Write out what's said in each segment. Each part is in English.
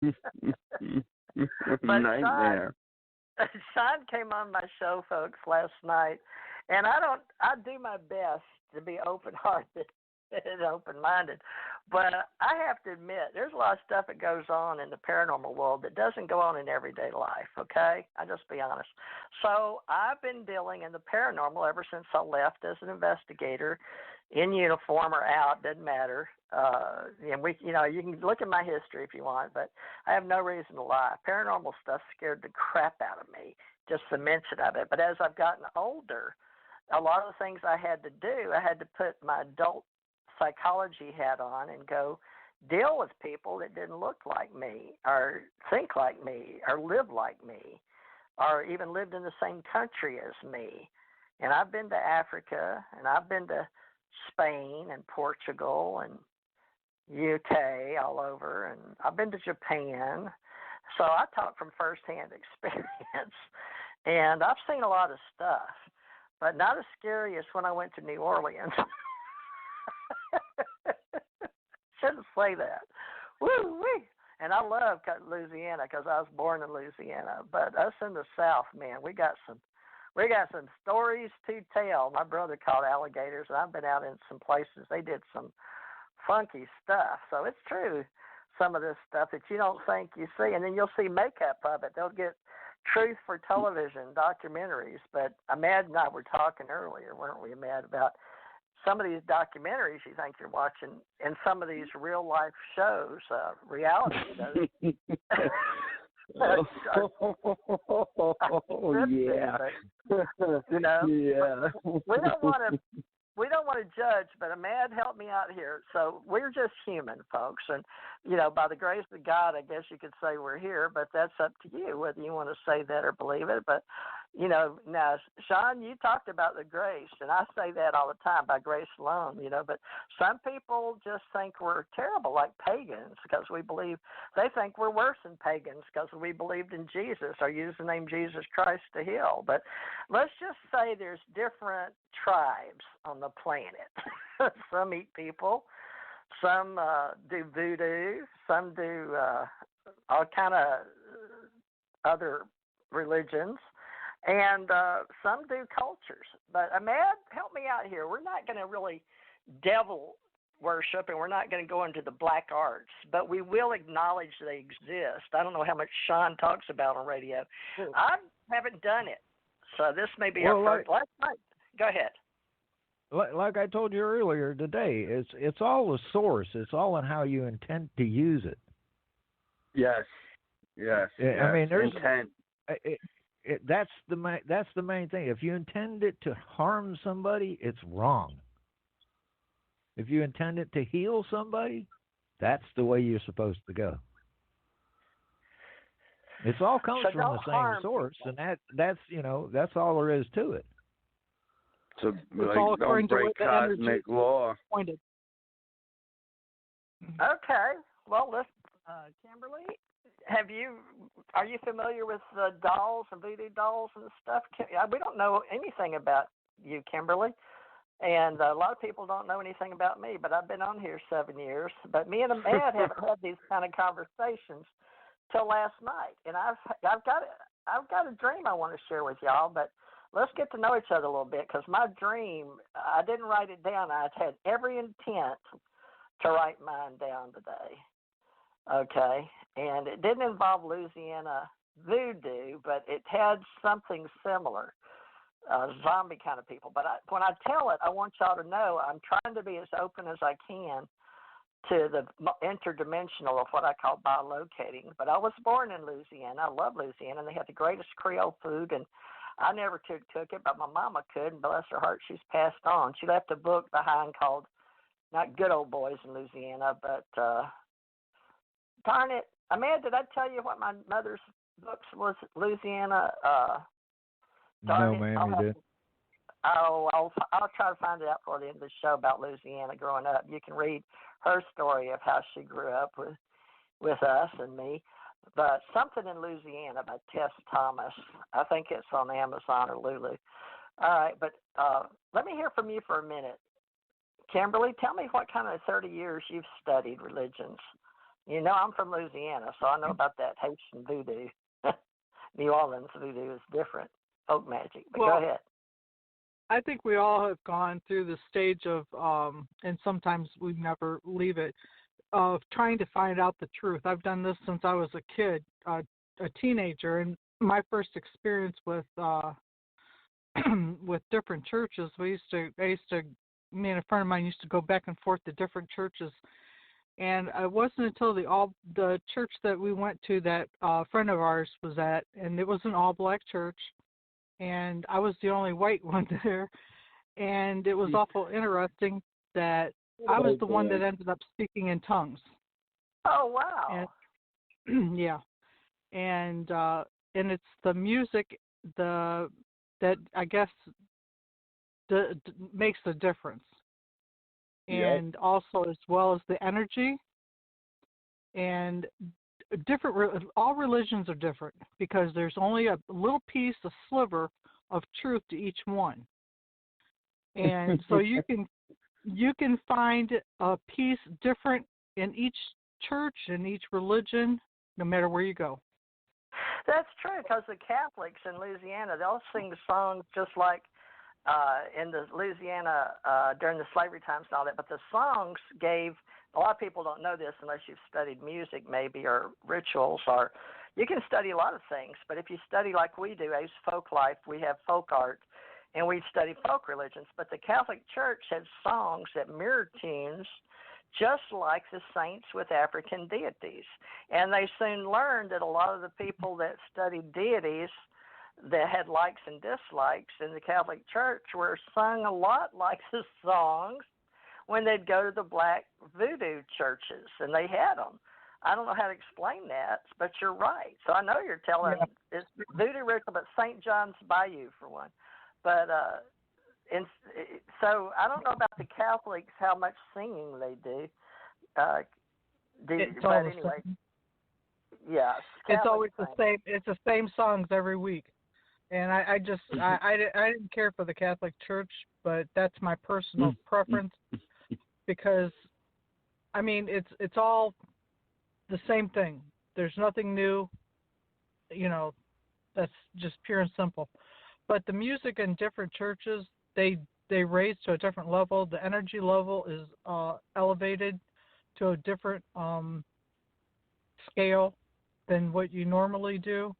But Nightmare. Sean came on my show, folks, last night, and I do my best to be open-hearted and open-minded, but I have to admit, there's a lot of stuff that goes on in the paranormal world that doesn't go on in everyday life, okay? I'll just be honest. So I've been dealing in the paranormal ever since I left as an investigator, in uniform or out, doesn't matter. And you can look at my history if you want, but I have no reason to lie. Paranormal stuff scared the crap out of me, just the mention of it. But as I've gotten older, a lot of the things I had to do, I had to put my adult psychology hat on and go deal with people that didn't look like me or think like me or live like me or even lived in the same country as me. And I've been to Africa, and I've been to Spain and Portugal and UK all over, and I've been to Japan. So I talk from firsthand experience, and I've seen a lot of stuff, but not as scary as when I went to New Orleans. Shouldn't say that. Woo-wee. And I love Louisiana because I was born in Louisiana. But us in the South, man, we got some stories to tell. My brother caught alligators, and I've been out in some places. They did some funky stuff. So it's true, some of this stuff that you don't think you see. And then you'll see makeup of it. They'll get truth for television documentaries. But Ahmad and I were talking earlier, weren't we, Ahmad, about some of these documentaries you think you're watching and some of these real-life shows, reality shows. Oh, yeah. You know, yeah. we don't want to judge, but Ahmad helped me out here. So we're just human, folks, and by the grace of God, I guess you could say we're here. But that's up to you whether you want to say that or believe it. But now, Sean, you talked about the grace, and I say that all the time, by grace alone. But some people just think we're terrible, like pagans, because they think we're worse than pagans because we believed in Jesus or used the name Jesus Christ to heal. But let's just say there's different tribes on the planet. Some eat people, some do voodoo, some do all kind of other religions, and some do cultures. But Ahmad, help me out here. We're not going to really devil worship, and we're not going to go into the black arts, but we will acknowledge they exist. I don't know how much Sean talks about on radio. I haven't done it, so this may be our first. Last night. Go ahead. Like I told you earlier today, it's all the source. It's all in how you intend to use it. Yes. I mean, there's intent. That's the main thing. If you intend it to harm somebody, it's wrong. If you intend it to heal somebody, that's the way you're supposed to go. It's all comes from the same source, and that's all there is to it. So don't break cosmic law. Pointed. Okay. Well, let's, Kimberly, are you familiar with dolls and voodoo dolls and stuff? We don't know anything about you, Kimberly, and a lot of people don't know anything about me. But I've been on here 7 years. But me and Ahmad haven't had these kind of conversations till last night, and I've got a dream I want to share with y'all. But let's get to know each other a little bit, because my dream, I didn't write it down. I had every intent to write mine down today. Okay, and it didn't involve Louisiana voodoo, but it had something similar, zombie kind of people. But when I tell it, I want y'all to know I'm trying to be as open as I can to the interdimensional of what I call bilocating. But I was born in Louisiana. I love Louisiana, and they have the greatest Creole food, and I never could cook it, but my mama could, and bless her heart, she's passed on. She left a book behind called, not Good Old Boys in Louisiana, but darn it, Ahmad, did I tell you what my mother's books was? Louisiana. No, ma'am, you did. I'll try to find it out for the end of the show about Louisiana growing up. You can read her story of how she grew up with us and me. But something in Louisiana by Tess Thomas. I think it's on Amazon or Lulu. All right, but let me hear from you for a minute. Kimberly, tell me what kind of 30 years you've studied religions You know, I'm from Louisiana, so I know about that Haitian voodoo. New Orleans voodoo is different, folk magic. But go ahead. I think we all have gone through the stage of, and sometimes we never leave it, of trying to find out the truth. I've done this since I was a kid, a teenager, and my first experience with with different churches, me and a friend of mine used to go back and forth to different churches. And it wasn't until the church that we went to that a friend of ours was at, and it was an all-black church, and I was the only white one there. And it was awful interesting that I was the one that ended up speaking in tongues. Oh, wow. And, yeah. And it's the music that I guess makes the difference. And also as well as the energy, and all religions are different because there's only a little piece, a sliver of truth to each one. And so you can find a piece different in each church, in each religion, no matter where you go. That's true, because the Catholics in Louisiana, they'll sing songs just like in the Louisiana during the slavery times and all that, but the songs gave, a lot of people don't know this unless you've studied music maybe, or rituals, or you can study a lot of things, but if you study like we do, ACE Folk Life, we have folk art, and we study folk religions, but the Catholic Church had songs that mirrored tunes just like the saints with African deities. And they soon learned that a lot of the people that studied deities that had likes and dislikes in the Catholic Church were sung a lot like the songs when they'd go to the black voodoo churches, and they had them. I don't know how to explain that, but you're right. So I know you're telling it's voodoo ritual, but St. John's Bayou for one. But so I don't know about the Catholics, how much singing they do. But anyway, yes, it's always the same. It's the same songs every week, and I didn't care for the Catholic Church, but that's my personal preference because, I mean, it's all the same thing. There's nothing new. You know, that's just pure and simple. But the music in different churches, they raise to a different level. The energy level is elevated to a different scale than what you normally do.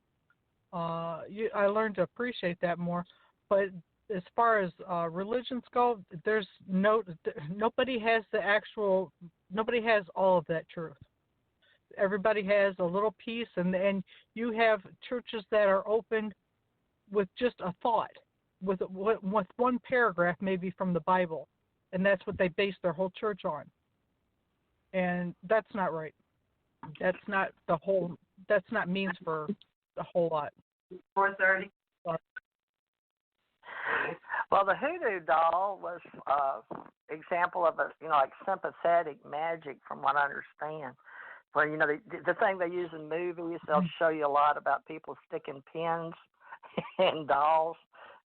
I learned to appreciate that more. But as far as religions go, there's nobody has all of that truth. Everybody has a little piece, and you have churches that are open with just a thought, with one paragraph maybe from the Bible, and that's what they base their whole church on. And that's not right. That's not means for a whole lot. 4:30. Well, the hoodoo doll was example of like sympathetic magic, from what I understand. Where the thing they use in movies, they'll show you a lot about people sticking pins in dolls.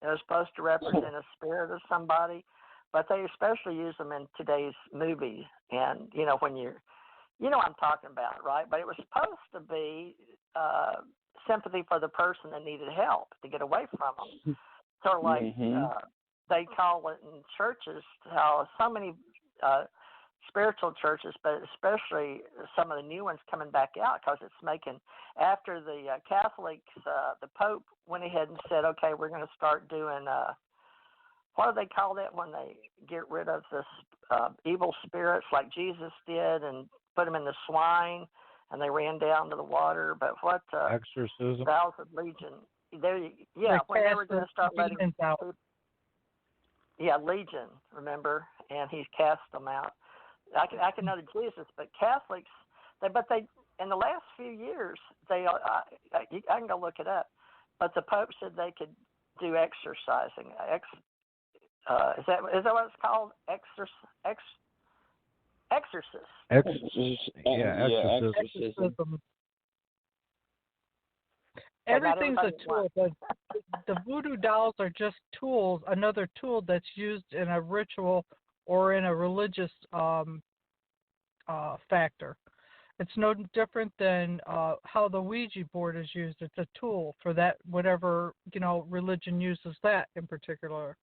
They're supposed to represent a spirit of somebody, but they especially use them in today's movies. And when what I'm talking about, right? But it was supposed to be sympathy for the person that needed help to get away from them. Sort of like they call it in churches, how so many spiritual churches, but especially some of the new ones coming back out, because it's making, after the Catholics, the Pope went ahead and said, okay, we're going to start doing, what do they call that when they get rid of this evil spirits like Jesus did and put them in the swine and they ran down to the water, but what? Exorcism. Vows of Legion. When they were going to start letting people, Legion, remember? And he's cast them out. I can know the Jesus, but Catholics, they in the last few years, I can go look it up, but the Pope said they could do exorcising. Is that what it's called? Exorcist. Exorcism. Everything's a tool, but the voodoo dolls are just tools, another tool that's used in a ritual or in a religious factor. It's no different than how the Ouija board is used. It's a tool for that, whatever, religion uses that in particular.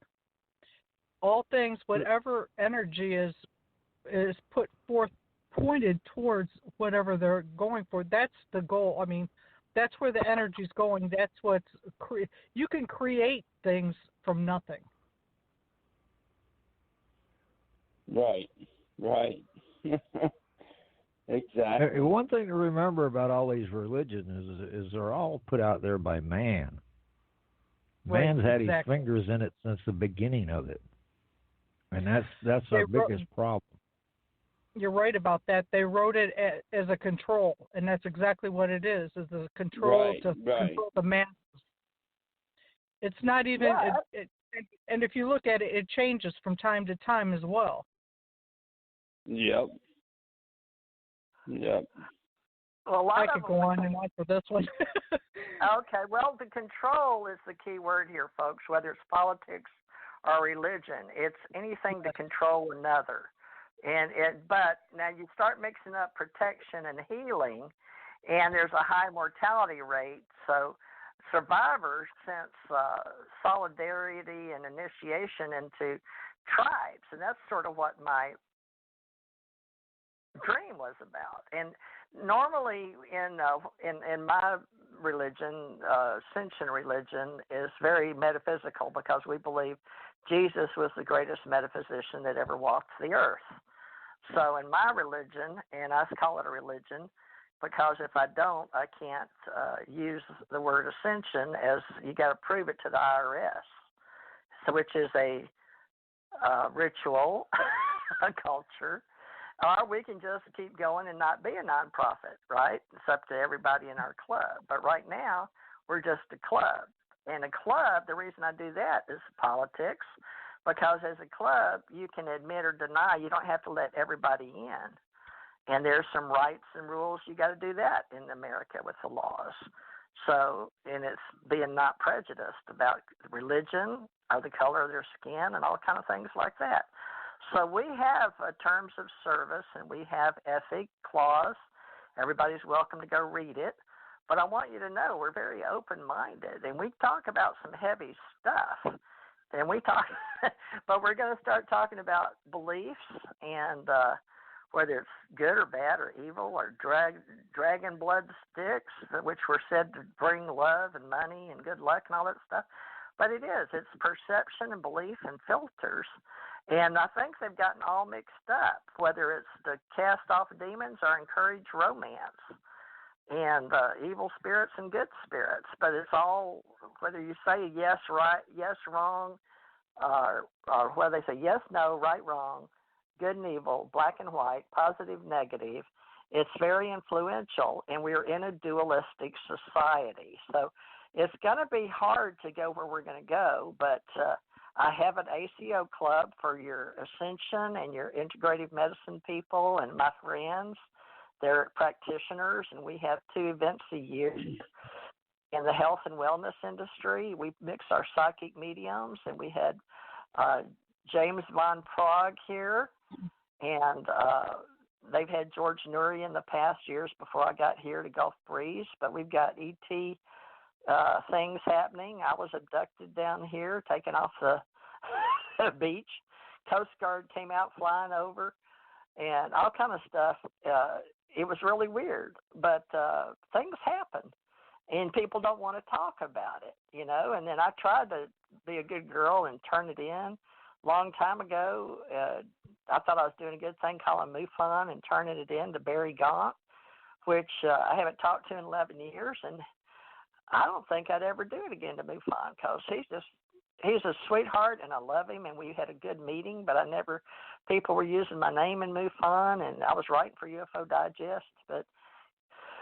All things, whatever energy is put forth, pointed towards whatever they're going for, that's the goal. I mean, that's where the energy's going. That's what's you can create things from nothing. Right. Exactly. One thing to remember about all these religions is they're all put out there by man. Man's had his fingers in it since the beginning of it, and that's our biggest problem. You're right about that. They wrote it as a control, and that's exactly what it is a control to control the masses. It's not even, and if you look at it, it changes from time to time as well. Yep. Well, I could go on and on for this one. Okay, well, the control is the key word here, folks, whether it's politics or religion. It's anything to control another. But now you start mixing up protection and healing, and there's a high mortality rate. So survivors sense solidarity and initiation into tribes, and that's sort of what my dream was about. And normally in my religion, Ascension religion, is very metaphysical because we believe Jesus was the greatest metaphysician that ever walked the earth. So in my religion, and I call it a religion because if I don't, I can't use the word ascension, as you got to prove it to the IRS, so which is a ritual, a culture. Or we can just keep going and not be a nonprofit, right? It's up to everybody in our club. But right now, we're just a club. And a club, the reason I do that is politics, because as a club, you can admit or deny. You don't have to let everybody in. And there's some rights and rules. You got to do that in America with the laws. So, and it's being not prejudiced about religion or the color of their skin and all kind of things like that. So we have terms of service and we have ethic clause. Everybody's welcome to go read it. But I want you to know we're very open-minded, and we talk about some heavy stuff. And but we're going to start talking about beliefs and whether it's good or bad or evil or dragon blood sticks, which were said to bring love and money and good luck and all that stuff. But it's perception and belief and filters. And I think they've gotten all mixed up, whether it's to cast off demons or encourage romance and evil spirits and good spirits. But it's all, whether you say yes, right, yes, wrong, or whether they say yes, no, right, wrong, good and evil, black and white, positive, negative. It's very influential, and we're in a dualistic society. So it's going to be hard to go where we're going to go, but I have an ACO club for your Ascension and your integrative medicine people and my friends. They're practitioners, and we have 2 events a year. In the health and wellness industry, we mix our psychic mediums, and we had James Von Prague here, and they've had George Nuri in the past years before I got here to Gulf Breeze, but we've got ET things happening. I was abducted down here, taken off the beach. Coast Guard came out flying over, and all kind of stuff. It was really weird, but things happen, and people don't want to talk about it, And then I tried to be a good girl and turn it in. Long time ago, I thought I was doing a good thing calling MUFON and turning it in to Barry Gaunt, which I haven't talked to in 11 years, and I don't think I'd ever do it again to MUFON because he's a sweetheart and I love him and we had a good meeting, but people were using my name in MUFON and I was writing for UFO Digest, but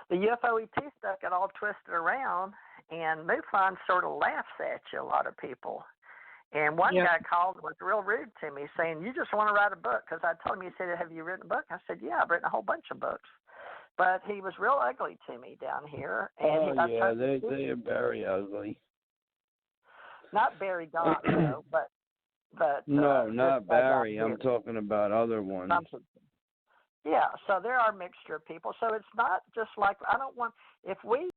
the UFO ET stuff got all twisted around and MUFON sort of laughs at you, a lot of people. And one guy called and was real rude to me saying, you just want to write a book, because I told him, he said, have you written a book? I said, yeah, I've written a whole bunch of books. But he was real ugly to me down here. And they are very ugly. Not Barry Gaunt, though, but no, not Barry. I'm talking about other ones. Yeah, so there are a mixture of people. So it's not just like I don't want if we